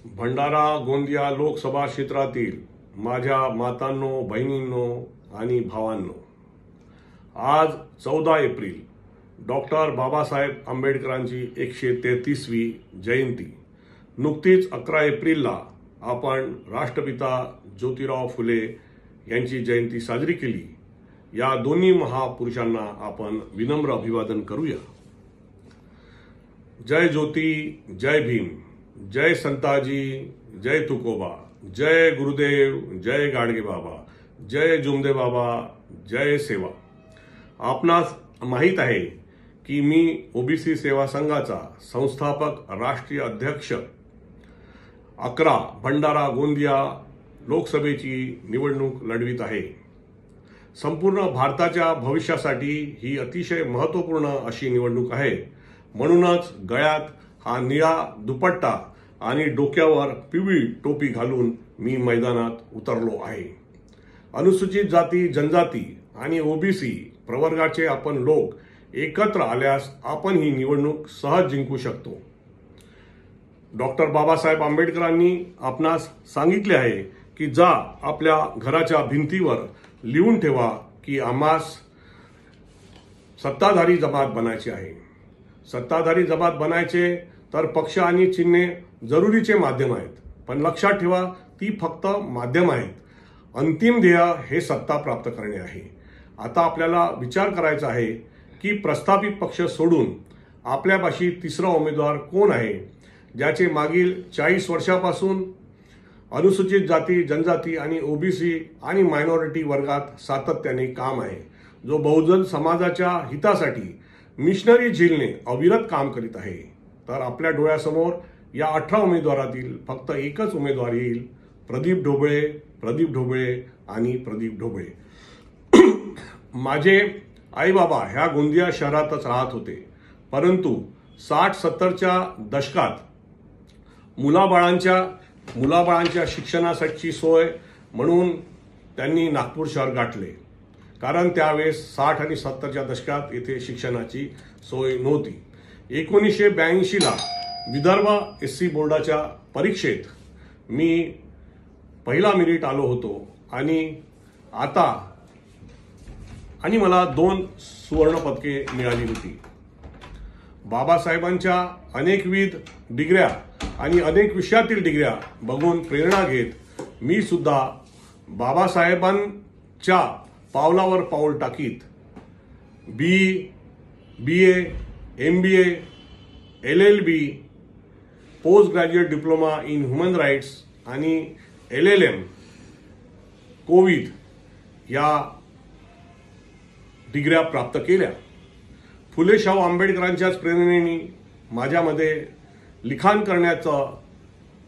भंडारा गोंदिया लोकसभा क्षेत्रातील माझ्या मातांनो, बहिणींनो आणि भावांनो, आज 14 एप्रिल डॉक्टर बाबासाहेब आंबेडकरांची 133वी जयंती। नुकतीच 11 एप्रिलला आपण राष्ट्रपिता ज्योतिराव फुले यांची जयंती साजरी केली। या दोन्ही महापुरुषांना आपण विनम्र अभिवादन करूया। जय ज्योती, जय भीम, जय संताजी, जय तुकोबा, जय गुरुदेव, जय गाडगे बाबा, जय जुमदे बाबा, जय सेवा। आपणास माहित आहे की मी ओबीसी सेवा संघाचा संस्थापक राष्ट्रीय अध्यक्ष 11 भंडारा गोंदिया लोकसभेची निवडणूक लढवित आहे। संपूर्ण भारताच्या भविष्यासाठी ही अतिशय महत्त्वपूर्ण अशी निवडणूक आहे। म्हणूनच गळ्यात हा निळा दुपट्टा आणि डोक्यावर पिवळी टोपी घालून मी मैदानात उतरलो आहे। अनुसूचित जाती, जनजाती आणि ओबीसी प्रवर्गाचे आपण लोक एकत्र आल्यास आपण ही निवडणूक सहज जिंकू शकतो। डॉक्टर बाबासाहेब आंबेडकरांनी आपणास सांगितले आहे की जा आपल्या घराच्या भिंतीवर लिहून ठेवा की आम्हास सत्ताधारी जमात बनायची आहे। सत्ताधारी जमात बनायचे तर पक्ष आणि चिन्हे जरुरीचे माध्यम आहेत, पण लक्षात ठेवा ती फक्त माध्यम आहेत। अंतिम ध्येय हे सत्ता प्राप्त करणे आहे। आता आपल्याला विचार करायचा आहे की प्रस्थापित पक्ष सोडून आपल्यापाशी तिसरा उमेदवार कोण आहे, ज्याचे मागील 40 वर्षापासून अनुसूचित जाती, जनजाती आणि ओबीसी आणि मायनॉरिटी वर्गात सातत्याने काम आहे, जो बहुजन समाजाच्या हितासाठी मिशनरी झीलने अविरत काम करीत आहे। तर आपल्या डोळ्यासमोर या 18 उमेदवारातील फक्त एकच उमेदवार येईल, प्रदीप ढोबळे, प्रदीप ढोबळे आणि प्रदीप ढोबळे। माझे आई बाबा ह्या गोंदिया शहरातच राहत होते, परंतु 60-70च्या दशकात मुलाबाळांच्या शिक्षणासाठी सोय म्हणून त्यांनी नागपूर शहर गाठले, कारण त्यावेळेस 60 आणि 70च्या दशकात येथे शिक्षणाची सोय नव्हती। 1982ला विदर्भ एससी बोर्डाच्या परीक्षेत मी पहिला मेरिट आलो होतो आणि मला 2 सुवर्ण पदके मिळाली होती। बाबासाहेबांच्या अनेकविध डिग्र्या आणि अनेक विषयातील डिग्र्या बघून प्रेरणा घेत मी सुद्धा बाबासाहेबांच्या पावलावर पाऊल टाकीत BA, MBA, LLB, post graduate diploma in human rights आणि LLM कोविद या डिग्र्या प्राप्त केल्या। फुले शाहू आंबेडकरांच्याच प्रेरणेने माझ्यामध्ये लिखाण करण्याचं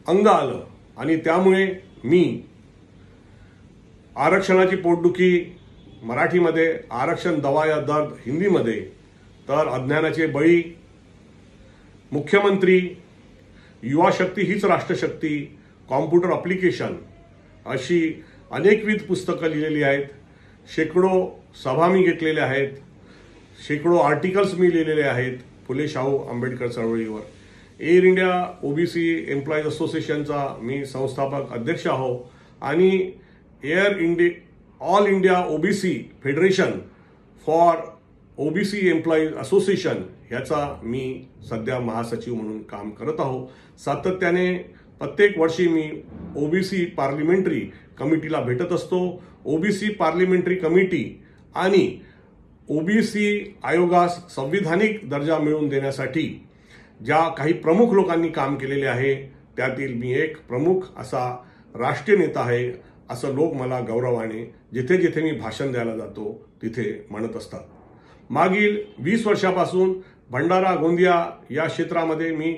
अंग आलं आणि त्यामुळे मी आरक्षणाची पोटदुखी मराठीमध्ये, आरक्षण दवा या दर्द हिंदीमध्ये, तर अज्ञानाचे बळी, मुख्यमंत्री, युवा शक्ती हीच राष्ट्रशक्ती, कॉम्प्युटर ॲप्लिकेशन अशी अनेकविध पुस्तकं लिहिलेली आहेत। शेकडो सभा मी घेतलेल्या आहेत, शेकडो आर्टिकल्स मी लिहिलेले आहेत फुले शाहू आंबेडकर चळवळीवर। एअर इंडिया ओबीसी एम्प्लॉईज असोसिएशनचा मी संस्थापक अध्यक्ष आहो आणि all India OBC federation for OBC employees association ह्याचा मी सध्या महासचिव म्हणून काम करत आहो। सातत्याने प्रत्येक वर्षी मी ओबीसी पार्लिमेंटरी कमिटीला भेटत असतो। ओबीसी पार्लिमेंटरी कमिटी आणि ओबीसी आयोगास संविधानिक दर्जा मिळवून देण्यासाठी ज्या काही प्रमुख लोकांनी काम केलेले आहे त्यातील मी एक प्रमुख असा राष्ट्रीय नेता आहे, असं लोक मला गौरवाने जिथे जिथे मी भाषण द्यायला जातो तिथे म्हणत असतात। मागील 20 वर्षापासून भंडारा गोंदिया या क्षेत्रामध्ये मी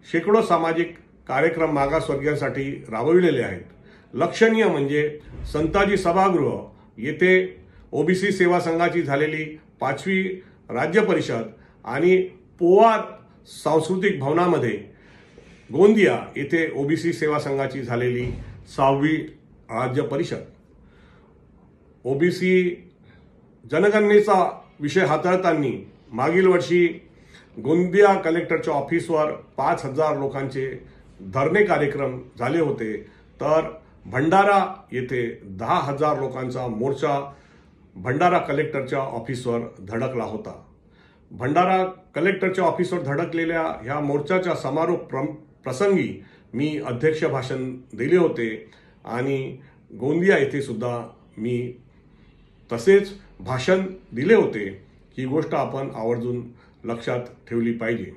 शेकडो सामाजिक कार्यक्रम मागासवर्गीयांसाठी राबविलेले आहेत। लक्षणीय म्हणजे संताजी सभागृह येथे ओबीसी सेवा संघाची झालेली 5वी राज्य परिषद आणि पोवार सांस्कृतिक भवनामध्ये गोंदिया येथे ओबीसी सेवा संघाची झालेली 6वी राज्य परिषद। ओबीसी जनगणनेचा विषय हाताळताना मागील वर्षी गोंदिया कलेक्टरच्या ऑफिसवर 5000 लोकांचे धरणे कार्यक्रम झाले होते, तर भंडारा येथे 10,000 लोकांचा मोर्चा भंडारा कलेक्टरच्या ऑफिसवर धडकला होता. भंडारा कलेक्टरच्या ऑफिसवर धडकलेल्या ह्या मोर्चाच्या समारोप प्रसंगी मी अध्यक्ष भाषण दिले होते आणि गोंदिया येथे सुद्धा मी तसेच भाषण दिले होते. ही गोष्ट आपण आवर्जून लक्षात ठेवली पाहिजे.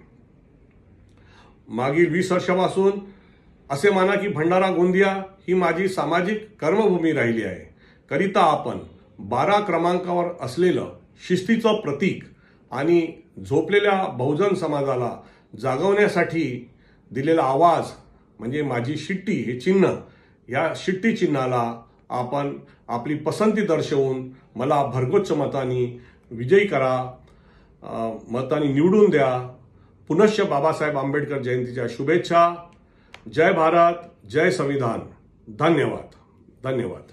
मागील 20 वर्षापासून असे माना की भंडारा गोंदिया ही माझी सामाजिक कर्मभूमी राहिली आहे. करिता आपण 12 क्रमांकावर असलेलं शिस्तीचं प्रतीक आणि झोपलेल्या बहुजन समाजाला जागवण्यासाठी दिलेला आवाज म्हणजे माझी शिट्टी हे चिन्ह, या शिट्टी चिन्हाला आपण आपली पसंती दर्शवून मला भरघोस मतांनी विजयी करा, मतांनी निवडून द्या. पुनश्च बाबासाहेब आंबेडकर जयंतीच्या शुभेच्छा. जय भारत, जय संविधान. धन्यवाद.